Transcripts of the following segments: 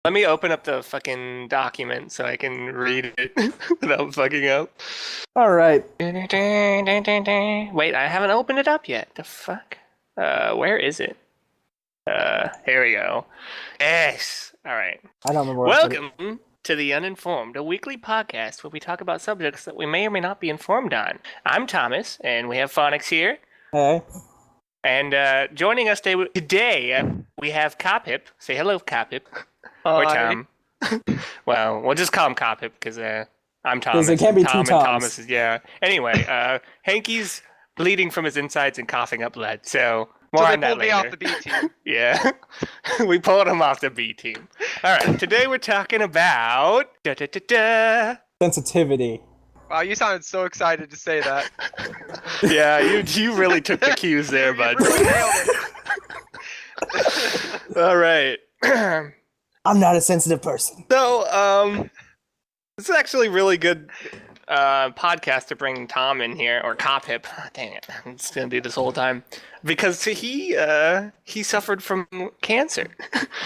Let me open up the fucking document so I can read it without fucking up. All right. Wait, I haven't opened it up yet. The fuck? Where is it? Here we go. Yes. All right. I don't remember. Where I put it. Welcome to the Uninformed, a weekly podcast where we talk about subjects that we may or may not be informed on. I'm Thomas, and we have Phonics here. Hey. And joining us today, we have Cophip. Say hello, Cophip. Or Tom. Well, we'll just call him Cophip because I'm Thomas. Because it can't be Tom two and Toms. Thomas is, yeah. Anyway, Hanky's bleeding from his insides and coughing up blood, so more on that later. So they pulled me off the B team. Yeah, we pulled him off the B team. All right, today we're talking about Sensitivity. Wow, you sounded so excited to say that. Yeah, you really took the cues there, bud. You really nailed it. All right. I'm not a sensitive person. So, this is actually really good podcast to bring Tom in here, or Cophip. Dang it, I'm just gonna do this whole time because he suffered from cancer.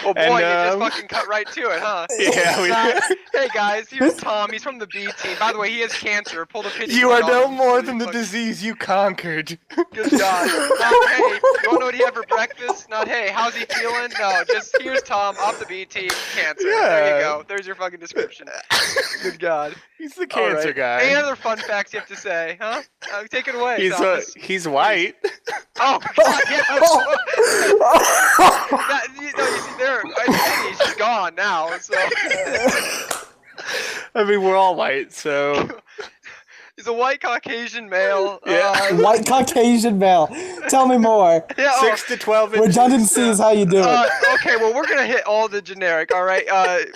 Oh boy, And, you just fucking cut right to it, huh? Yeah, Hey guys, here's Tom. He's from the B team. By the way, he has cancer. Pulled a pity. You are no on more him. than the disease you conquered. Good job. Not, hey, you wanna know what he had for breakfast? Not, hey, how's he feeling? No, just here's Tom off the B team. Cancer. Yeah. There you go. There's your fucking description. Good God. He's the cancer All right. guy. Any other fun facts you have to say, huh? Take it away. He's white. Oh, God, yes. You see, there, he's gone now. So I mean, we're all white, so he's a white Caucasian male. Yeah. White Caucasian male. Tell me more. Yeah, 6 to 12 inches. Redundancy is how you do it. Okay, well, we're gonna hit all the generic. All right.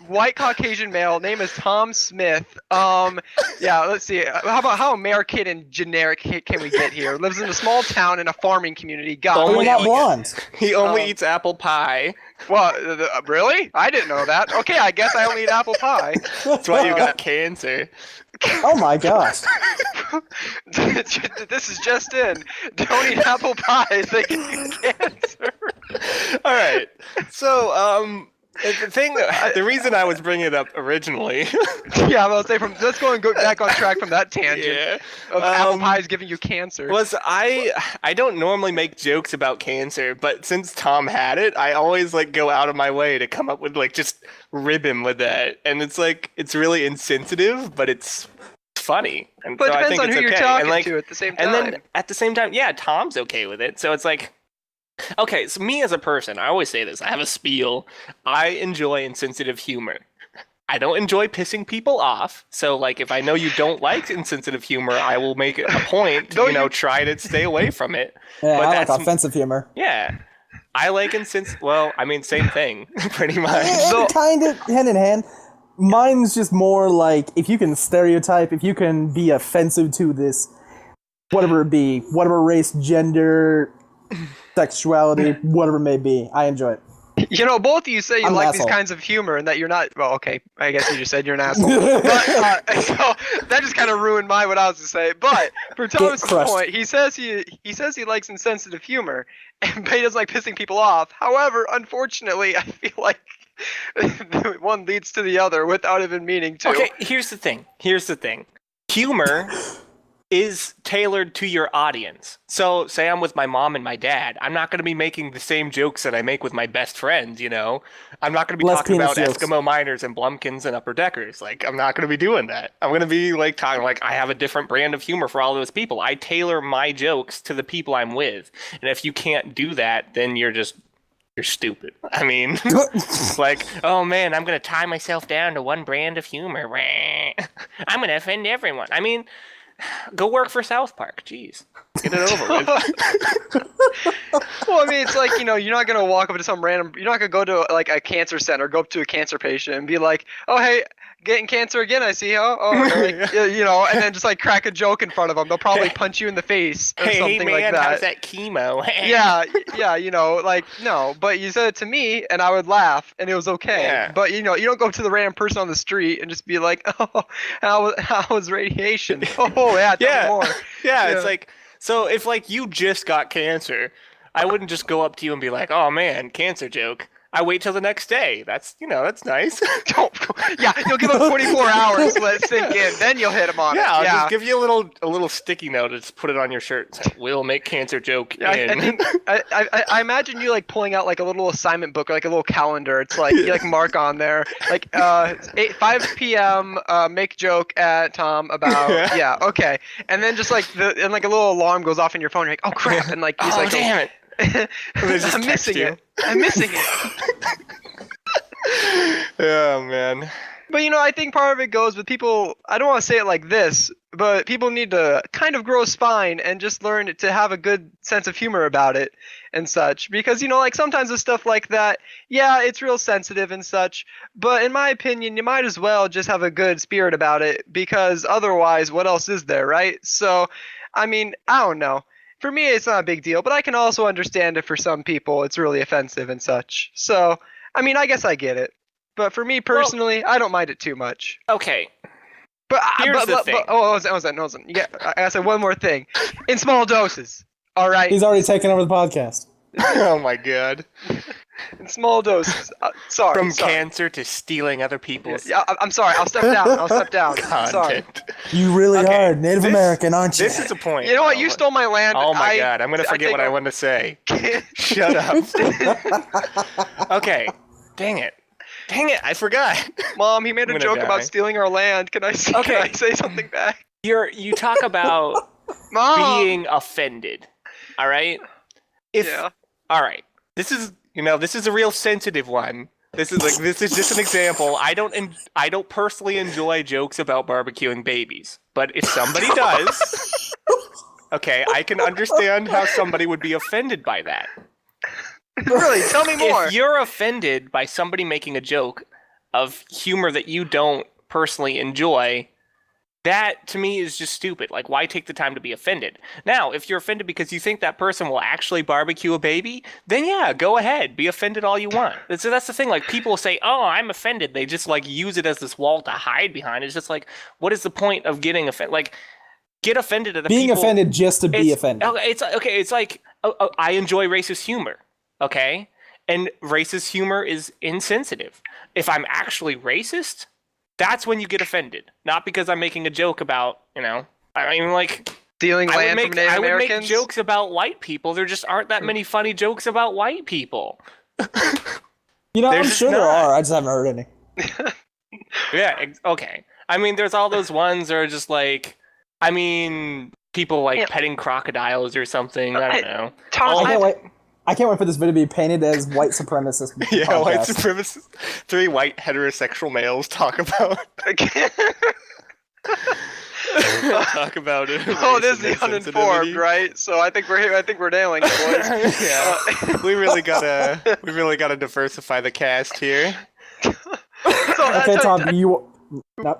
White Caucasian male. Name is Tom Smith. Yeah. Let's see. How American and generic can we get here? Lives in a small town in a farming community. God. We're Only not eat- blonde. He only eats apple pie. Well, really? I didn't know that. Okay, I guess I only eat apple pie. That's why you got cancer. Oh my gosh. This is just in. Don't eat apple pies. They can get cancer. All right. So, the reason I was bringing it up originally, Yeah, I'm gonna say let's go back on track from that tangent yeah, of apple pies giving you cancer. was I don't normally make jokes about cancer, but since Tom had it, I always go out of my way to come up with just rib him with that, and it's really insensitive, but it's funny, and But so it I depends think on it's who okay. you're talking and to at the same time. and then at the same time, yeah, Tom's okay with it, so it's okay, so me as a person, I always say this, I have a spiel. I enjoy insensitive humor. I don't enjoy pissing people off, so if I know you don't like insensitive humor, I will make it a point to, try to stay away from it. Yeah, But I like that's- offensive humor. Yeah. I like well, I mean, same thing, pretty much. Kind of hand in hand. Mine's just more like if you can stereotype, if you can be offensive to this, whatever it be, whatever race, gender, sexuality, whatever it may be, I enjoy it. Both of you say you I'm an like these asshole. kinds of humor and that you're not. Well, okay, I guess you just said you're an asshole. But, so that just kind of ruined what I was to say. But for Thomas's crushed. point, he says he likes insensitive humor, but he doesn't like pissing people off. However, unfortunately, I feel like one leads to the other without even meaning to. Okay, here's the thing. Humor is tailored to your audience. So, say I'm with my mom and my dad, I'm not going to be making the same jokes that I make with my best friends, I'm not going to be Less talking about penis jokes. Eskimo miners and Blumpkins and upper deckers. I'm not going to be doing that. I'm going to be talking I have a different brand of humor for all those people. I tailor my jokes to the people I'm with. And if you can't do that, then you're stupid. I mean, oh man, I'm going to tie myself down to one brand of humor. I'm going to offend everyone. I mean, go work for South Park. Jeez. Get it over with. Well, I mean, it's you're not gonna walk up to some random. You're not gonna go to a cancer center, go up to a cancer patient and be like, "Oh, hey, getting cancer again? I see. And then just crack a joke in front of them. They'll probably punch you in the face or something man, like that. how's that chemo? Yeah, no. But you said it to me, and I would laugh, and it was okay. Yeah. But you don't go up to the random person on the street and just be like, "Oh, how was radiation? Oh, yeah, tell me Yeah. more." Yeah, it's so if you just got cancer, I wouldn't just go up to you and be like, "Oh man, cancer joke." I wait till the next day. That's nice. Yeah, you'll give them 24 hours to let it sink in. Then you'll hit them on it. I'll just give you a little sticky note and just put it on your shirt. Say, we'll make cancer joke in. I imagine you like pulling out like a little assignment book or like a little calendar. It's like you like mark on there like 5 p.m. Make joke at Tom about okay, and then just like and like a little alarm goes off in your phone. You're like, oh crap, and like he's like, damn it. I'm missing it. Oh man. But I think part of it goes with people. I don't want to say it like this, but people need to kind of grow a spine and just learn to have a good sense of humor about it and such. Because like sometimes with stuff like that, yeah, it's real sensitive and such. But in my opinion, you might as well just have a good spirit about it, because otherwise, what else is there, right? So, I mean, I don't know. For me, it's not a big deal, but I can also understand it for some people. It's really offensive and such. So, I mean, I guess I get it. But for me personally, I don't mind it too much. Okay. But here's the thing. You I gotta say one more thing. In small doses. All right. He's already taken over the podcast. Oh my god. In small doses. Sorry. From cancer to stealing other people's. Yeah, I'm sorry. I'll step down. Content. Sorry. You really are Native American, aren't you? This is a point. You know what? You stole my land. Oh my god. I'm gonna forget what I wanted to say. Shut up. Okay. Dang it, I forgot. Mom, he made a joke about stealing our land. Can I say something back? You talk about Mom. being offended. All right? All right. This is a real sensitive one. This is just an example. I don't personally enjoy jokes about barbecuing babies, but if somebody does, okay, I can understand how somebody would be offended by that. Really? Tell me more. If you're offended by somebody making a joke of humor that you don't personally enjoy, that to me is just stupid. Like, why take the time to be offended? Now, if you're offended because you think that person will actually barbecue a baby, then yeah, go ahead. Be offended all you want. So that's the thing. Like, people say, oh, I'm offended. They just like use it as this wall to hide behind. It's just like, what is the point of getting offended? Like, get offended at the being offended just to be offended. It's like, I enjoy racist humor. Okay? And racist humor is insensitive. If I'm actually racist, that's when you get offended. Not because I'm making a joke about, I mean, like... stealing land from Native Americans? I would make jokes about white people. There just aren't that many funny jokes about white people. I'm sure there are. I just haven't heard any. Yeah, okay. I mean, there's all those ones that are just like... I mean, people like petting crocodiles or something. I don't know. Tom, I can't wait for this video to be painted as white supremacist. Yeah, white supremacists. 3 white heterosexual males talk about. Talk about it. Oh, this is the Uninformed, right? So I think we're nailing it, boys. Yeah, we really gotta diversify the cast here. Okay, Tom, no,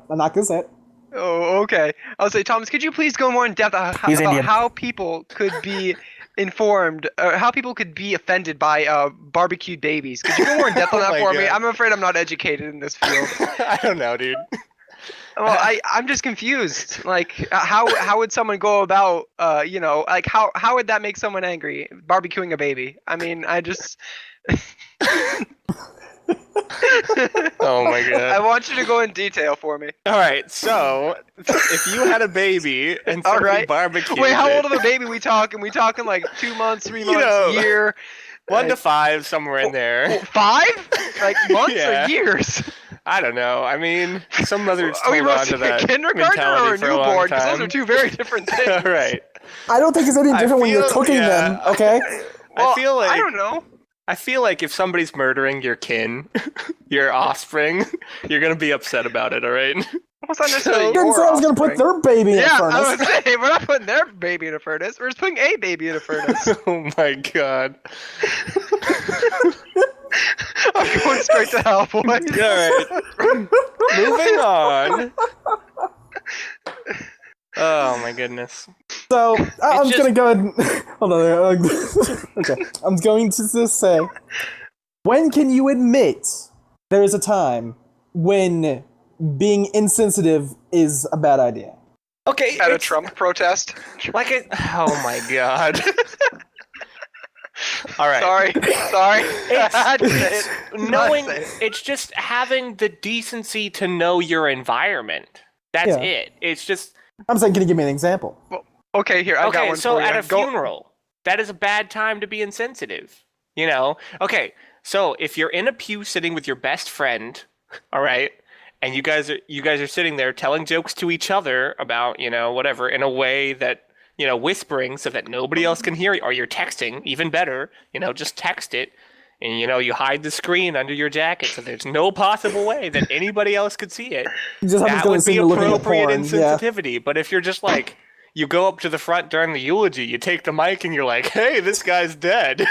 I'm not gonna say it. Oh, okay. I'll say, Thomas, could you please go more in depth about how people could be informed, how people could be offended by barbecued babies? Could you go more in depth on that for me? I'm afraid I'm not educated in this field. I don't know, dude. Well, I'm just confused. Like, how would someone go about, like how would that make someone angry? Barbecuing a baby. I mean, I just. Oh my god. I want you to go in detail for me. All right, so if you had a baby and somebody barbecued Wait, how old of a baby we talking? We talking like 2 months, 3 months, a year? 1 to 5, somewhere in there. 5? Like months or years? I don't know. I mean, some mothers Are we hold on to that a kindergartner or a newborn? Because those are 2 very different things. All right. I don't think it's any different when you're cooking them. Okay. Well, I feel like I don't know. I feel like if somebody's murdering your kin, your offspring, you're gonna be upset about it. All right. What's not necessarily Didn't say I was gonna put their baby in a furnace. I was gonna say, we're not putting their baby in a furnace. We're just putting a baby in a furnace. Oh my god. I'm going straight to hell, boys. All right. Moving on. Oh my goodness. So I'm gonna go ahead and hold on. Okay, I'm going to just say, when can you admit there is a time when being insensitive is a bad idea? Okay. At a Trump protest. Oh my god. All right. Sorry. I had to say It's it. knowing. I had to say it. It's just having the decency to know your environment. That's Yeah. it. It's just I'm saying, can you give me an example? Okay, here, I got okay. one So for you. at a Go- funeral, that is a bad time to be insensitive. You know. Okay. So if you're in a pew sitting with your best friend, all right, and you guys are sitting there telling jokes to each other about whatever in a way that whispering so that nobody else can hear you, or you're texting, even better, just text it. And you hide the screen under your jacket so there's no possible way that anybody else could see it. You just That would be looking at appropriate porn. Yeah. insensitivity. But if you're just like, you go up to the front during the eulogy, you take the mic and you're like, hey, this guy's dead.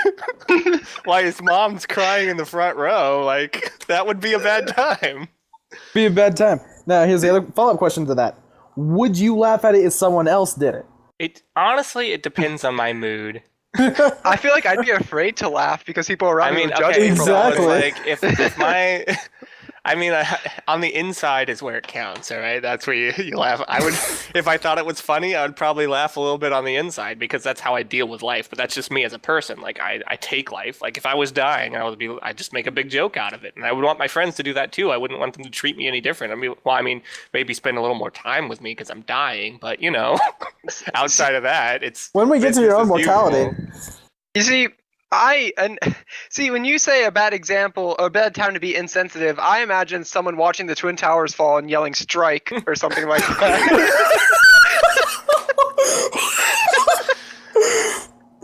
While his mom's crying in the front row, like, that would be a bad time. Be a bad time. Now, here's the other follow-up question to that. Would you laugh at it if someone else did it? Honestly, it depends on my mood. I feel like I'd be afraid to laugh because people around me would judge me for exactly. laughing. So it's like if my, on the inside is where it counts. All right, that's where you laugh. I would, if I thought it was funny, I would probably laugh a little bit on the inside because that's how I deal with life. But that's just me as a person. Like I take life. Like if I was dying, I'd just make a big joke out of it, and I would want my friends to do that too. I wouldn't want them to treat me any different. I mean, maybe spend a little more time with me because I'm dying. But outside of that, it's When we get to your own business as mortality. usual. You see, when you say a bad example, a bad time to be insensitive, I imagine someone watching the Twin Towers fall and yelling "strike" or something like that.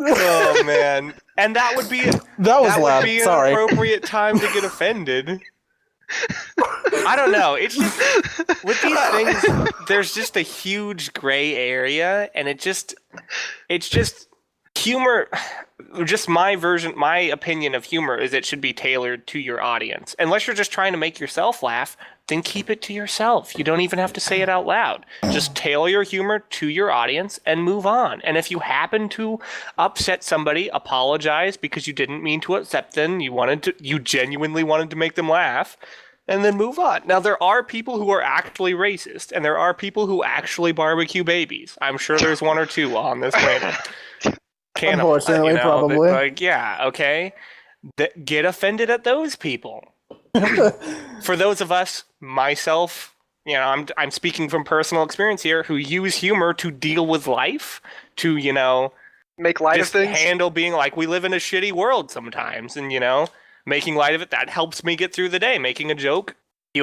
Oh man, and that would be That would loud. be an Sorry. appropriate time to get offended. I don't know. It's just with these things, there's just a huge gray area, and it's just humor. Just my opinion of humor is it should be tailored to your audience. Unless you're just trying to make yourself laugh, then keep it to yourself. You don't even have to say it out loud. Just tailor your humor to your audience and move on. And if you happen to upset somebody, apologize because you didn't mean to upset them. You genuinely wanted to make them laugh. And then move on. Now, there are people who are actually racist, and there are people who actually barbecue babies. I'm sure there's one or two on this planet. Unfortunately, probably. But, like, yeah, okay. Get offended at those people. For those of us, myself, I'm speaking from personal experience here, who use humor to deal with life, to, Make light of just things. handle being like, we live in a shitty world sometimes, and, making light of it, that helps me get through the day. Making a joke. Do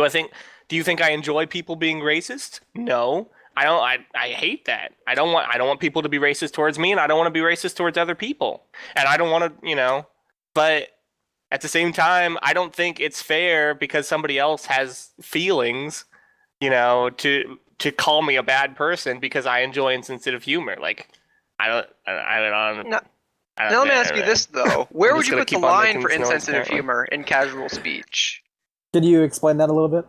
you think I enjoy people being racist? No. I don't. I hate that. I don't want people to be racist towards me, and I don't want to be racist towards other people. And I don't want to, but at the same time, I don't think it's fair because somebody else has feelings, to call me a bad person because I enjoy insensitive humor. Like, I don't. No. Now let me ask you this though: where would you put the keep on line making for this noise, insensitive apparently. humor in casual speech? Could you explain that a little bit?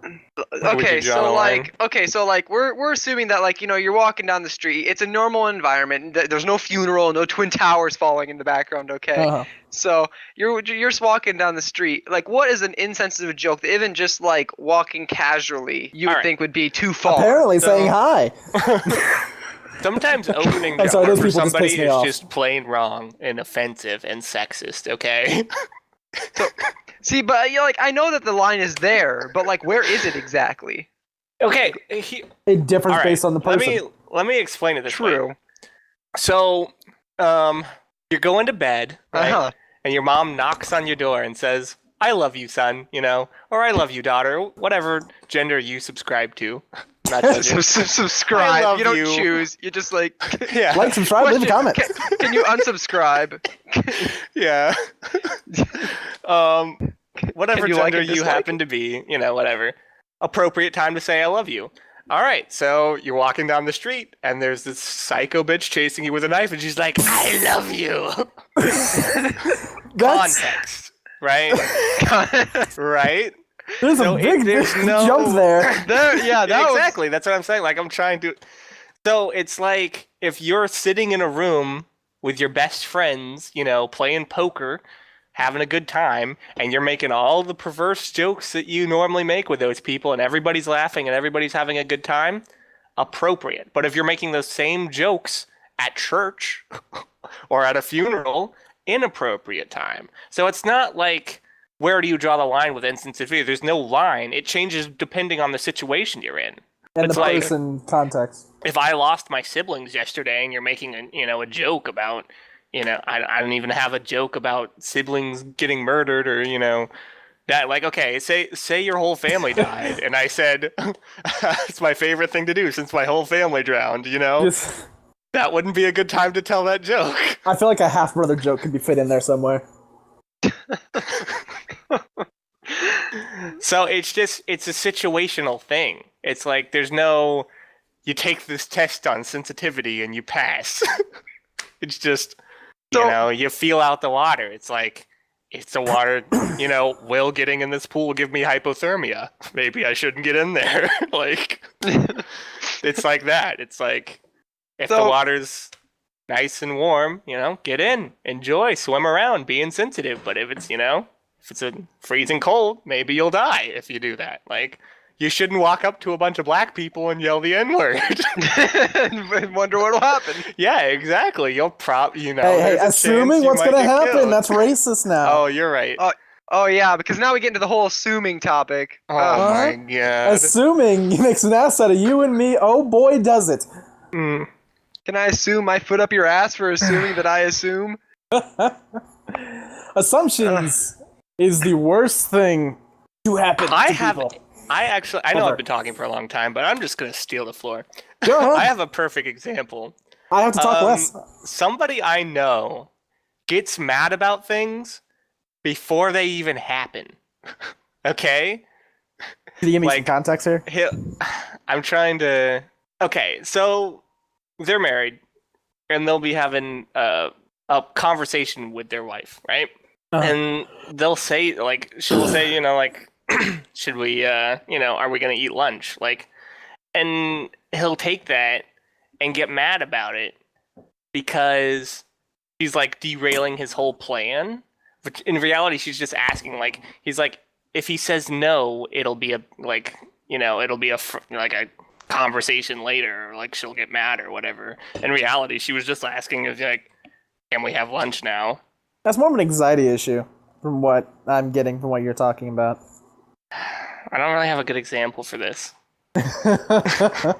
Okay, you draw the line? so we're assuming that you're walking down the street. It's a normal environment. There's no funeral, no twin towers falling in the background. Okay, Uh-huh. so you're just walking down the street. Like, what is an insensitive joke that even just like walking casually you would Alright. think would be too far? Apparently so- saying hi. Sometimes opening I'm sorry, jar those for people just somebody piss me is off. just plain wrong and offensive and sexist. Okay. See, but I know that the line is there, but where is it exactly? Okay. It differs All right, based on the person. Let me explain it this way. True. So, you're going to bed, right? Uh-huh. And your mom knocks on your door and says, "I love you, son," or "I love you, daughter," whatever gender you subscribe to. Not judging. Subscribe. I love You don't you. choose. You just Yeah. Like, subscribe, leave a comment. Can you unsubscribe? Yeah. Whatever Can you like gender and you dislike happen to be, whatever. Appropriate time to say I love you. All right, so you're walking down the street, and there's this psycho bitch chasing you with a knife, and she's like, "I love you." That's Context, right? Right? there's So a big there's no- jump there. Yeah, that was Exactly. That's what I'm saying. Like, I'm trying to. So it's like if you're sitting in a room with your best friends, playing poker, having a good time, and you're making all the perverse jokes that you normally make with those people, and everybody's laughing and everybody's having a good time, appropriate. But if you're making those same jokes at church or at a funeral, inappropriate time. So it's not like, where do you draw the line with insensitivity? There's no line. It changes depending on the situation you're in. And It's the like, person context. if I lost my siblings yesterday and you're making a joke about, I don't even have a joke about siblings getting murdered or, that, like, okay, say your whole family died, and I said, it's my favorite thing to do since my whole family drowned, Just, that wouldn't be a good time to tell that joke. I feel like a half-brother joke could be fit in there somewhere. So it's a situational thing. It's like, there's no, you take this test on sensitivity and you pass. It's just, you feel out the water. It's like, it's the water, will getting in this pool give me hypothermia? Maybe I shouldn't get in there. Like, it's like that. It's like, if the water's nice and warm, get in, enjoy, swim around, be insensitive. But if it's, if it's a freezing cold, maybe you'll die if you do that. Like, you shouldn't walk up to a bunch of black people and yell the N-word. And wonder what'll happen. Yeah, exactly. You'll Hey, assuming what's gonna happen, killed. That's racist now. Oh, you're right. Oh yeah, because now we get into the whole assuming topic. Oh my god. Assuming makes an ass out of you and me, oh boy does it. Mm. Can I assume my foot up your ass for assuming that I assume? Assumptions is the worst thing to happen to people. I know I've been talking for a long time, but I'm just going to steal the floor. Go ahead. I have a perfect example. I have to talk less. Somebody I know gets mad about things before they even happen. Okay? Can you give me some context here? I'm trying to... Okay, so they're married, and they'll be having a conversation with their wife, right? Uh-huh. And they'll say, she'll say, should we, are we going to eat lunch? And he'll take that and get mad about it because she's, derailing his whole plan. But in reality, she's just asking, he's like, if he says no, it'll be a conversation later, or, she'll get mad or whatever. In reality, she was just asking if, can we have lunch now? That's more of an anxiety issue from what I'm getting from what you're talking about. I don't really have a good example for this. Are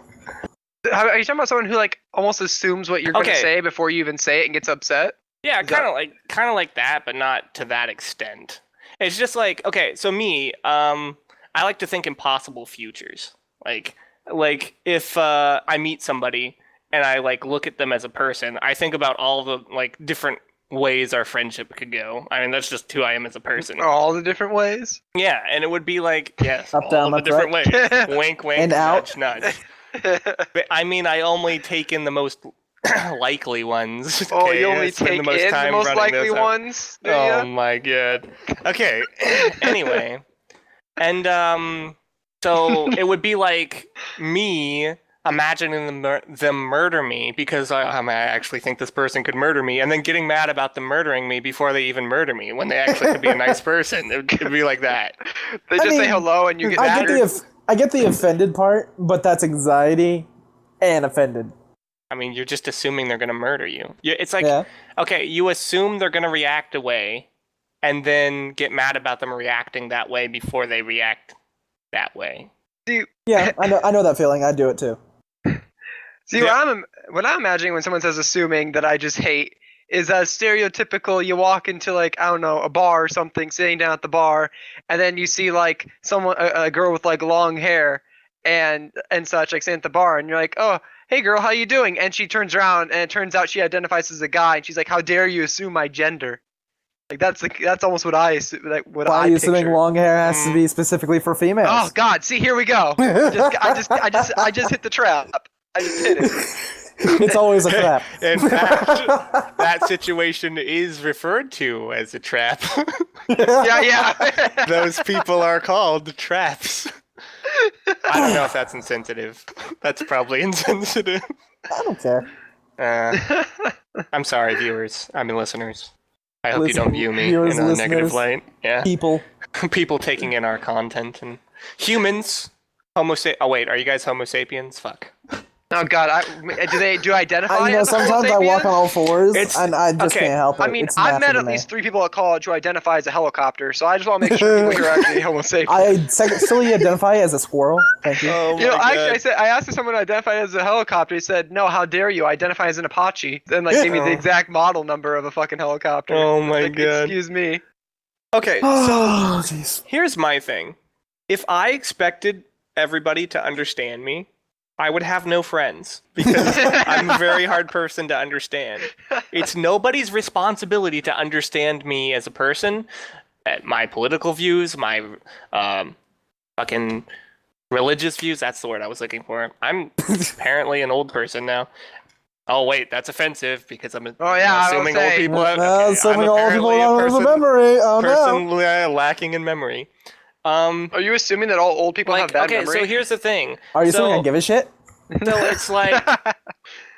you talking about someone who almost assumes what you're going to say before you even say it and gets upset? Yeah, kind of like that, but not to that extent. It's just okay, so me, I like to think in possible futures. Like if I meet somebody and I look at them as a person, I think about all the different ways our friendship could go. I mean, that's just who I am as a person. All the different ways? Yeah, and it would be yes, up, down, all the different ways. Wink, wink, and nudge, out. nudge. But I mean, I only take in the most likely ones. Okay? Oh, you only take in the most likely ones? Oh my god. Okay. Anyway, and so it would be me imagining them murder me because I actually think this person could murder me, and then getting mad about them murdering me before they even murder me when they actually could be a nice person. It would be like that. They just say hello and you get mad. I get the offended part, but that's anxiety and offended. I mean, you're just assuming they're going to murder you. It's okay, you assume they're going to react a way, and then get mad about them reacting that way before they react that way. Yeah, I know that feeling. I do it too. See, what I'm imagining when someone says assuming that I just hate is that stereotypical, you walk into I don't know, a bar or something, sitting down at the bar, and then you see someone, a girl with long hair and such, sitting at the bar, and you're like, oh, hey girl, how you doing? And she turns around and it turns out she identifies as a guy, and she's like, how dare you assume my gender? That's almost what I assume. Why are you assuming long hair has to be specifically for females? Oh God! See, here we go. I just hit the trap. I just hit it. It's always a trap. In fact, that situation is referred to as a trap. Yeah. Those people are called traps. I don't know if that's insensitive. That's probably insensitive. I don't care. I'm sorry, viewers. I mean, listeners. I hope you don't view me in a negative light. Yeah. People taking in our content and humans. Oh wait, are you guys Homo sapiens? Fuck. Oh God, do identify? You know, as a Homo sometimes I walk on sapien? all fours, It's- and I just okay. can't help it. I mean, It's I've met natural at to me. least 3 people at college who identify as a helicopter, so I just want to make sure people here are actually Homo sapiens. Still identify as a squirrel. Thank you. Oh You know, my actually, God. I asked if someone identified as a helicopter. He said, "No, how dare you? I identify as an Apache." Then like gave me the Oh. exact model number of a fucking helicopter. Oh my Like, God. excuse me. Okay, so Oh, jeez. here's my thing. If I expected everybody to understand me, I would have no friends because I'm a very hard person to understand. It's nobody's responsibility to understand me as a person, my political views, my fucking religious views. That's the word I was looking for. I'm apparently an old person now. Oh wait, that's offensive because I'm Oh, yeah, I was assuming old saying. people. Okay, Assuming I'm all people apparently a don't have a person, memory. Oh person no. lacking in memory. Are you assuming that all old people have bad okay, memory? so here's the thing. Are you so, assuming I give a shit? So it's like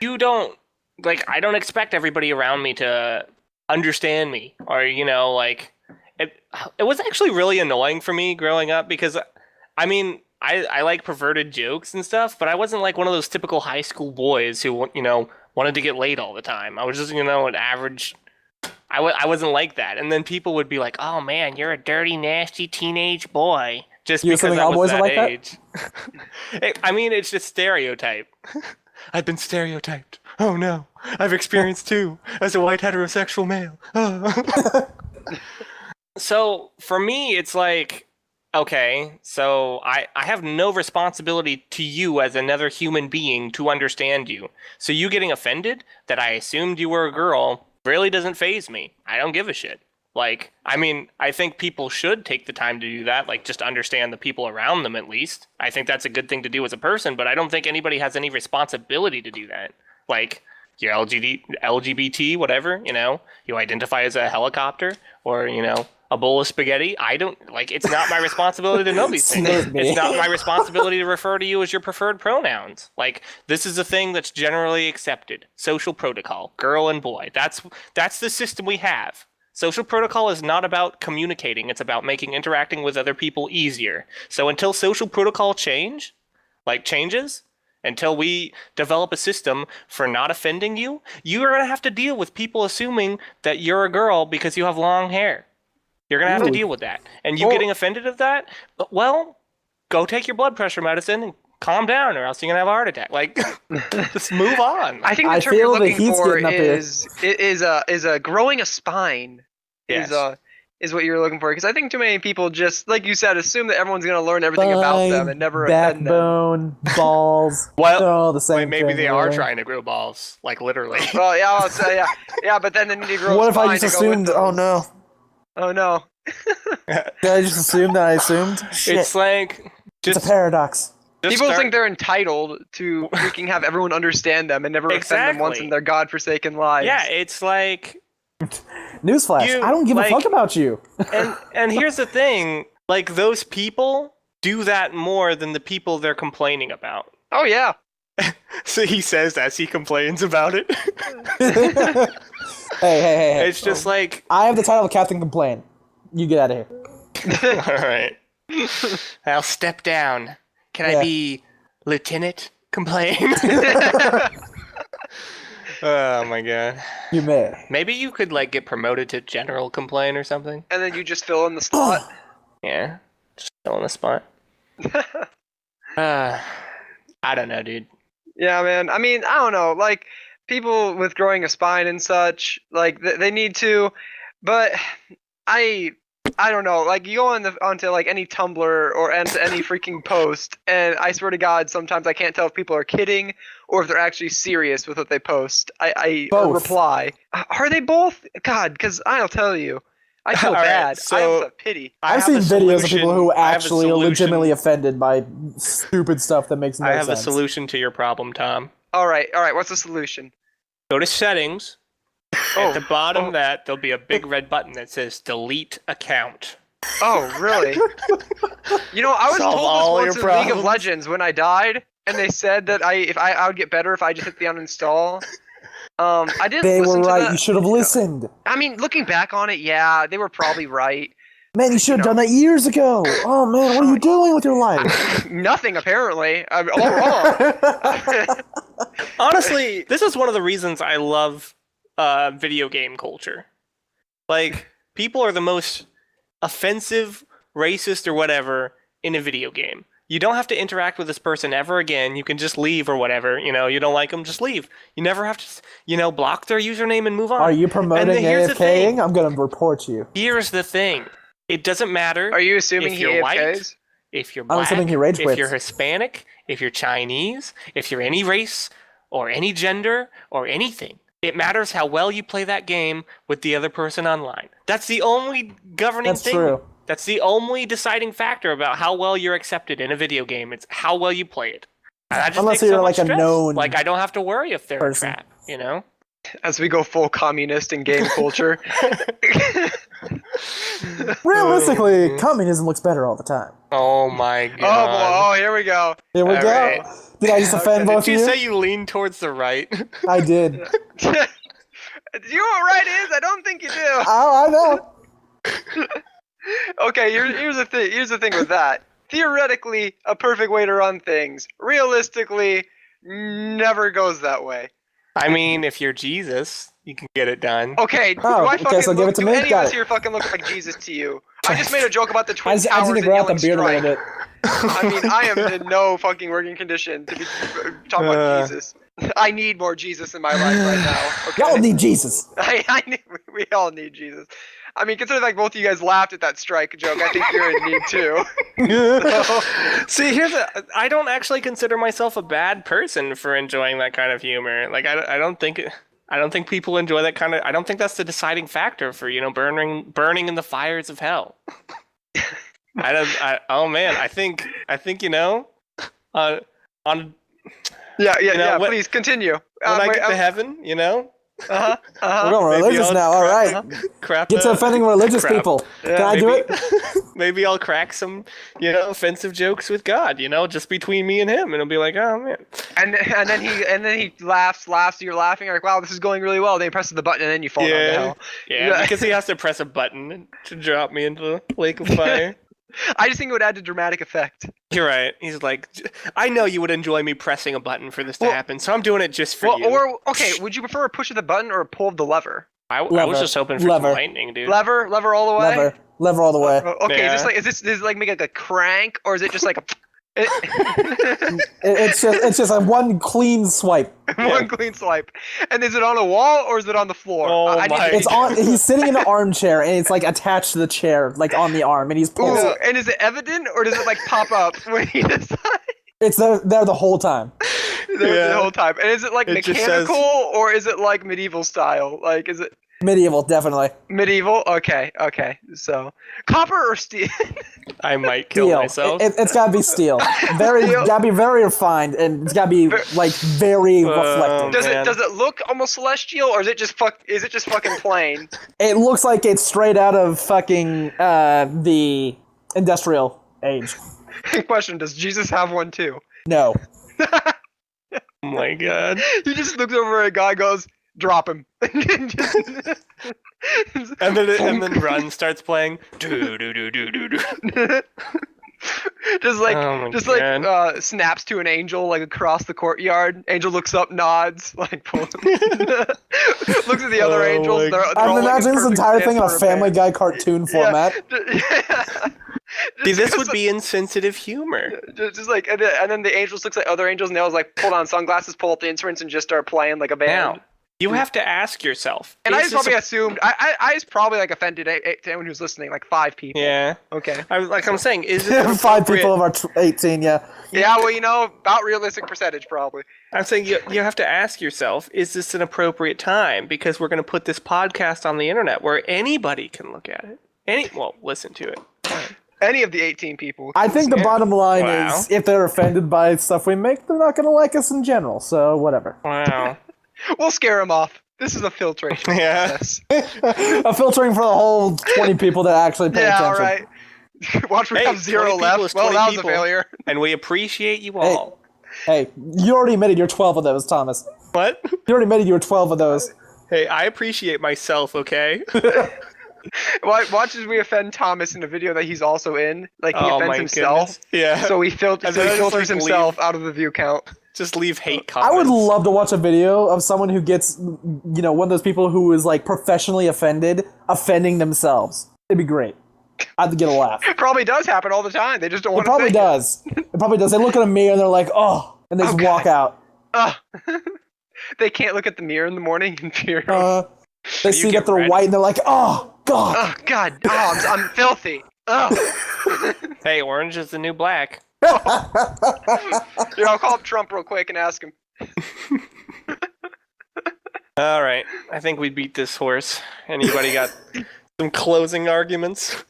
you don't like I don't expect everybody around me to understand me or like it was actually really annoying for me growing up because I mean I like perverted jokes and stuff, but I wasn't like one of those typical high school boys who wanted to get laid all the time. I was just an average. I wasn't like that, and then people would be like, "Oh man, you're a dirty, nasty teenage boy." Just You because assuming I all was boys are that like that? age. I mean, it's just stereotype. I've been stereotyped. Oh no, I've experienced too as a white heterosexual male. Oh. So for me, it's like, okay, so I have no responsibility to you as another human being to understand you. So you getting offended that I assumed you were a girl really doesn't faze me. I don't give a shit. Like, I mean, I think people should take the time to do that, like just understand the people around them at least. I think that's a good thing to do as a person, but I don't think anybody has any responsibility to do that. Like, you're LGBT, whatever, you identify as a helicopter or, a bowl of spaghetti. I don't, like, it's not my responsibility to know these things. Smooth me. It's not my responsibility to refer to you as your preferred pronouns. Like, this is a thing that's generally accepted. Social protocol, girl and boy. That's the system we have. Social protocol is not about communicating. It's about making interacting with other people easier. So until social protocol changes, until we develop a system for not offending you, you're going to have to deal with people assuming that you're a girl because you have long hair. You're going to have to deal with that. And you getting offended of that, well, go take your blood pressure medicine and calm down or else you're going to have a heart attack. Like, just move on. I think the I term you're feel the looking heat's for getting up here. is a growing a spine. Yes. Is what you're looking for, because I think too many people just, like you said, assume that everyone's gonna learn everything about them and never offend them. backbone, balls. Well, they're all the same. maybe thing, they are really. trying to grow balls, like literally. Well, yeah, I'll say yeah, but then they need to grow. What a if I spine just to go with assumed? them. Oh no! Oh no! Did I just assume that I assumed? Shit. It's like It's just a paradox. People start- think they're entitled to freaking have everyone understand them and never offend them once Exactly. in their godforsaken lives. yeah, it's like Newsflash! I don't give a fuck about you. and here's the thing, like those people do that more than the people they're complaining about. Oh yeah. So he says as he complains about it. Hey! It's just like, I have the title of Captain Complain. You get out of here. all right, I'll step down. Can Yeah. I be Lieutenant Complain? Oh my god. You may. Maybe you could like get promoted to General Complain or something. And then you just fill in the spot. Yeah, just fill in the spot. I don't know, dude. Yeah, man. I mean, I don't know. Like, people with growing a spine and such, like, they need to, but I don't know. Like, you go onto like any Tumblr or onto any freaking post, and I swear to God, sometimes I can't tell if people are kidding or if they're actually serious with what they post. I Both. reply. Are they both? God, because I'll tell you, I feel All right, bad. so- I have a pity. I I've have seen a videos of solution- people who I have a actually are solution- legitimately offended by stupid stuff that makes no I have sense. a solution to your problem, Tom. All right. What's the solution? Go to settings. At the bottom of that, there'll be a big red button that says delete account. Oh, really? You know, I was Solve told all this once your in League of problems. Legends when I died, and they said that I would get better if I just hit the uninstall. I didn't They listen were to right. that. You should have listened. I mean, looking back on it, yeah, they were probably right. Man, you should have done that years ago. Oh man, what are you doing with your life? Nothing, apparently. I'm all wrong. Honestly, this is one of the reasons I love video game culture. Like, people are the most offensive, racist, or whatever in a video game. You don't have to interact with this person ever again. You can just leave or whatever. You know, you don't like them, just leave. You never have to, block their username and move on. Are you promoting here's the thing. AFKing? I'm going to report you. Here's the thing. It doesn't matter. Are you assuming if he you're AFKs? white, if you're I'm black, assuming he rage if quits. you're Hispanic, if you're Chinese, if you're any race or any gender or anything. It matters how well you play that game with the other person online. That's the only governing thing. That's true. That's the only deciding factor about how well you're accepted in a video game. It's how well you play it. And that just Unless takes you're so like much a stress. known Like, I don't have to worry if they're person. a trap, you know? As we go full communist in game culture. Realistically, communism looks better all the time. Oh my Oh, god. boy. Oh, here we go. Here we All go. right. Did I just offend both of Did you you? say you lean towards the right? I did. Do you know what right is? I don't think you do. Oh, I know. Okay, here's the thing. Here's the thing with that. Theoretically, a perfect way to run things. Realistically, never goes that way. I mean, if you're Jesus, you can get it done. Okay, Oh, do I okay, fucking so give it to do me? any Got of us it. here fucking look like Jesus to you? I just made a joke about the I Twin just Towers need to and grow out the yelling beard a little strike. bit. I mean, I am in no fucking working condition to be talking about Jesus. I need more Jesus in my life right now. Okay? Y'all need Jesus. We all need Jesus. I mean, considering like both of you guys laughed at that strike joke, I think you're in need too. See, I don't actually consider myself a bad person for enjoying that kind of humor. Like, I don't think people enjoy that kind of. I don't think that's the deciding factor for burning in the fires of hell. Oh man, I think on. Yeah. When- Please continue. When I get to heaven, Uh-huh. We're going religious I'll now. All right. crap. Get to offending religious crap. people. Yeah, Can I do it? Maybe I'll crack some, offensive jokes with God, just between me and him, and it'll be like, oh man. And then he laughs. You're laughing. You're like, wow, this is going really well. Then he presses the button, and then you fall down to hell. Yeah, because he has to press a button to drop me into the lake of fire. I just think it would add to dramatic effect. You're right. He's like, I know you would enjoy me pressing a button for this to happen, so I'm doing it just for you. Or okay, would you prefer a push of the button or a pull of the lever? I Lever. was just hoping for some lightning, dude. Lever all the way. Lever all the way. Okay, Yeah. is this like make like a crank, or is it just like a It's just a one clean swipe. one clean swipe? And is it on a wall or is it on the floor? Oh I need my- to- It's on. He's sitting in an armchair, and it's like attached to the chair, like on the arm, and he's pulling. Ooh, and is it evident or does it like pop up when he decides? It's there the whole time. The whole time. And is it like It just mechanical says- or is it like medieval style? Like is it Medieval, definitely. medieval? Okay. So copper or steel? I might kill Steel. myself. It's gotta be steel. Steel. Gotta be very refined, and it's gotta be like very reflective. Man. Does it look almost celestial or is it just fucking plain? It looks like it's straight out of fucking the industrial age. Question, does Jesus have one too? No. Oh my god. He just looks over at a guy, goes, "Drop him." And then Run starts playing. Do do do do do do. just Oh my God. snaps to an angel like across the courtyard. Angel looks up, nods, like looks at the other Oh angels. my They're I'm all, like, imagining this perfect entire thing in a stance for Family man. Guy cartoon format. Yeah. See, this would be insensitive humor. just like, and then the angels looks at other angels, and they was like, pull on sunglasses, pull up the instruments, and just start playing like a band. Now, you have to ask yourself. And I is just this probably a- assumed I just probably like offended to anyone who's listening, like 5 people. Yeah. Okay. I'm saying, is it 5 appropriate- people of our 18, yeah. Yeah, well, about realistic percentage probably. I'm saying you have to ask yourself, is this an appropriate time? Because we're going to put this podcast on the internet where anybody can look at it. Listen to it. Any of the 18 people. I think the bottom line Wow. is if they're offended by stuff we make, they're not going to like us in general, so whatever. Wow. We'll scare them off. This is a filtration Yeah. process. A filtering for the whole 20 people that actually pay Yeah, all attention. right. Watch, we Hey, have 0 20 people left. is Well, 20 that was people. a failure. And we appreciate you all. Hey, you already admitted you're 12 of those, Thomas. What? You already admitted you were 12 of those. Hey, I appreciate myself, okay? Watch as we offend Thomas in a video that he's also in. Like, he Oh offends my himself. goodness. Yeah. So he, And then I just, filters like, himself out of the view count. Just leave hate I comments. would love to watch a video of someone who gets, one of those people who is like professionally offending themselves. It'd be great. I'd get a laugh. It probably does happen all the time. They just don't It want to probably think does. It probably does. They look in a mirror and they're like, oh, and they just Okay. walk out. Ugh. They can't look at the mirror in the morning and fear. They see that they're red? white and they're like, oh, God. Oh God! Oh, I'm filthy. Oh. Hey, orange is the new black. Dude, I'll call up Trump real quick and ask him. All right, I think we beat this horse. Anybody got some closing arguments?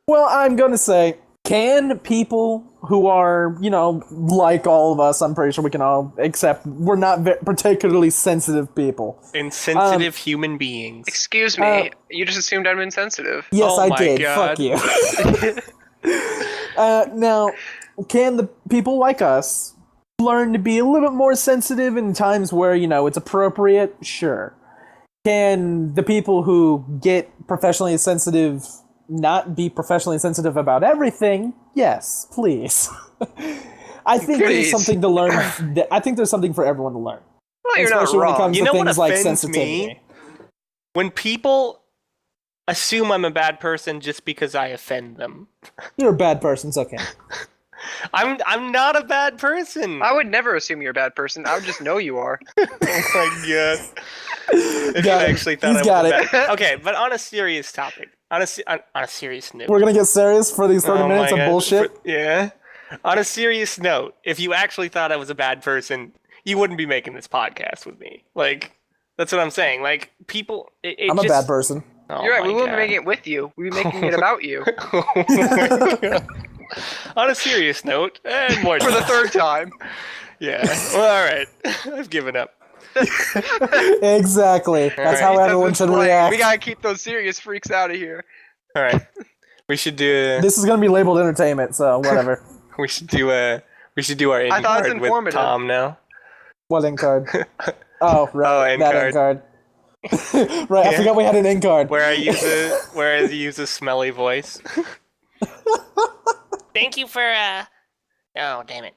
Well, I'm going to say, can people who are, like all of us, I'm pretty sure we can all accept, we're not particularly sensitive people. Insensitive human beings. Excuse me. You just assumed I'm insensitive. Yes, Oh I my did. God. Fuck you. Now, can the people like us learn to be a little bit more sensitive in times where, it's appropriate? Sure. Can the people who get professionally sensitive not be professionally sensitive about everything? Yes, please. I think there's Please. something to learn. I think there's something for everyone to learn. Well, you're not Especially when it wrong. comes You to know what things like offends sensitivity. me? When people assume I'm a bad person just because I offend them. You're a bad person, it's okay. I'm not a bad person. I would never assume you're a bad person. I would just know you are. Oh my god. If you Got it. actually thought He's I was got a it. bad... Okay, but on a serious topic. On a serious note. We're gonna get serious for these 30 Oh minutes my of God. bullshit. Yeah. On a serious note, if you actually thought I was a bad person, you wouldn't be making this podcast with me. Like, that's what I'm saying. Like, people... I'm a bad person. Oh You're right. my We wouldn't God. be making it with you. We'd be making it about you. Oh my God. On a serious note, and more For the third time. Yeah. Well, all right. I've given up. Exactly. That's right. how Because everyone it's should like, react. We gotta keep those serious freaks out of here. All right. We should do. This is gonna be labeled entertainment, so whatever. We should do a. We should do our end I thought it's card with informative. Tom now. What end card? Oh, right. Oh, end that card. end card. Right, I Yeah. forgot we had an end card. Where I use a smelly voice. Thank you for Oh, damn it.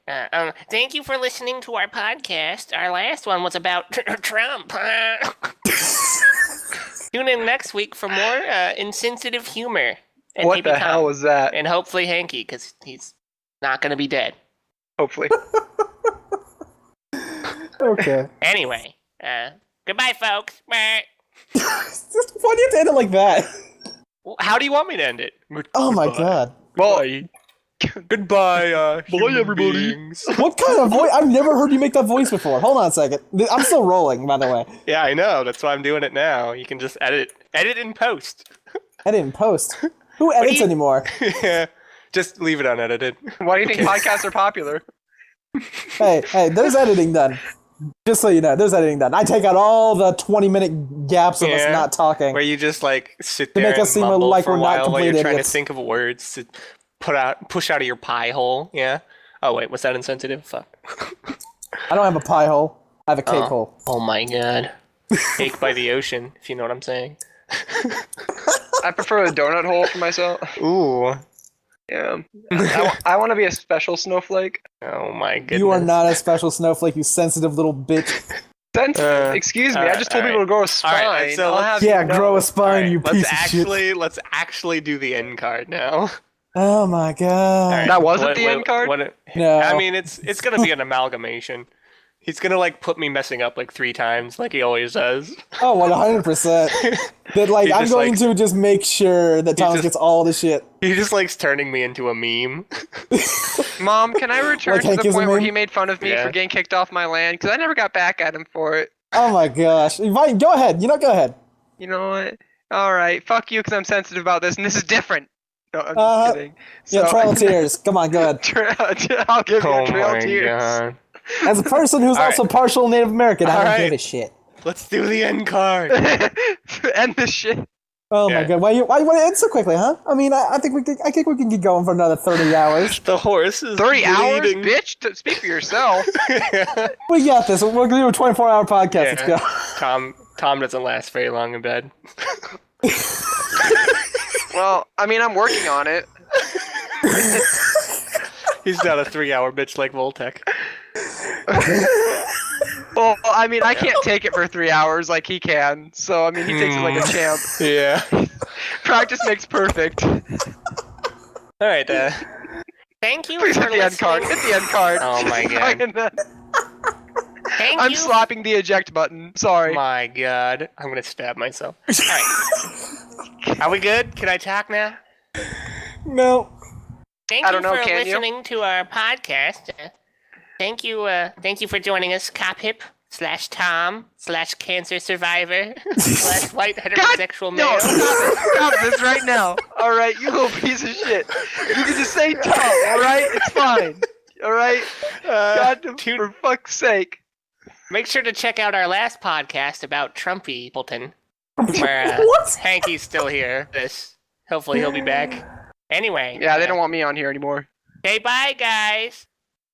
Thank you for listening to our podcast. Our last one was about Trump. Tune in next week for more insensitive humor. And What maybe the hell Tom. was that? And hopefully Hanky, because he's not going to be dead. Hopefully. Okay. Anyway, goodbye, folks. Bye. Why do you have to end it like that? Well, how do you want me to end it? Oh my god. Well, Goodbye, human everybody. beings. What kind of voice? I've never heard you make that voice before. Hold on a second. I'm still rolling, by the way. Yeah, I know. That's why I'm doing it now. You can just edit in post. Edit and post. Who edits you- anymore? Yeah, just leave it unedited. why do you think podcasts are popular? Hey, there's editing done. Just so you know, there's editing done. I take out all the 20-minute gaps of us Yeah. not talking. Where you just like sit To there make and us seem mumble like for a we're not while while you're complete trying idiots. to think of words to push out of your pie hole. Yeah. Oh wait, was that insensitive? Fuck. I don't have a pie hole. I have a cake hole. Oh my god. Cake by the ocean, if you know what I'm saying. I prefer a donut hole for myself. Ooh. Yeah. I want to be a special snowflake. Oh my goodness. You are not a special snowflake, you sensitive little bitch. Excuse me, I just told people to grow a spine. Alright, so I'll let's- have Yeah, you know. grow a spine, Alright, you piece of shit. let's actually do the end card now. Oh my god. Alright, That wasn't the end card? No. I mean, it's gonna be an amalgamation. He's gonna like put me messing up like 3 times, like he always does. Oh, 100%. That like He I'm just, going like- to just make sure that Thomas just- gets all the shit. He just likes turning me into a meme. Mom, can I return Like to the Hanky's a point where meme? he made fun of me Yeah. for getting kicked off my land? Because I never got back at him for it. Oh my gosh. Fine, go ahead. Go ahead. You know what? Alright, fuck you because I'm sensitive about this, and this is different. No, I'm Uh-huh. just kidding. Yeah, Trail of Tears. Come on, go ahead. I'll give you Oh a trail my of tears. god. As a person who's All also partial Native American, I don't All give a right. shit. Let's do the end card. End this shit. Oh my Yeah. god. Why you want to end so quickly, huh? I mean, I think we can keep going for another 30 hours. The horse is 30 hours, bleeding. bitch? Speak for yourself. We got this. We're gonna do a 24-hour podcast. Let's go. Tom doesn't last very long in bed. Well, I mean, I'm working on it. He's not a 3-hour bitch like Voltec. Well, I mean, I can't take it for 3 hours like he can. So, I mean, he takes it like a champ. Yeah. Practice makes perfect. All right. Thank you Please for hit the end card. listening. Hit the end card. Oh my god. Thank I'm you. slapping the eject button. Sorry. My god. I'm gonna stab myself. All right. Are we good? Can I talk now? No. Thank I you don't know, for can you? listening to our podcast. Thank you for joining us, Cophip/Tom/cancer survivor / white heterosexual male. No, stop this right now. All right, you little piece of shit. You can just say Tom. All right, it's fine. All right. God, for fuck's sake. Make sure to check out our last podcast about Trumpy Appleton, where What? Hanky's still here. Hopefully he'll be back. Anyway. Yeah, they don't want me on here anymore. Say bye, guys.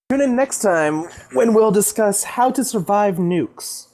Tune in next time when we'll discuss how to survive nukes.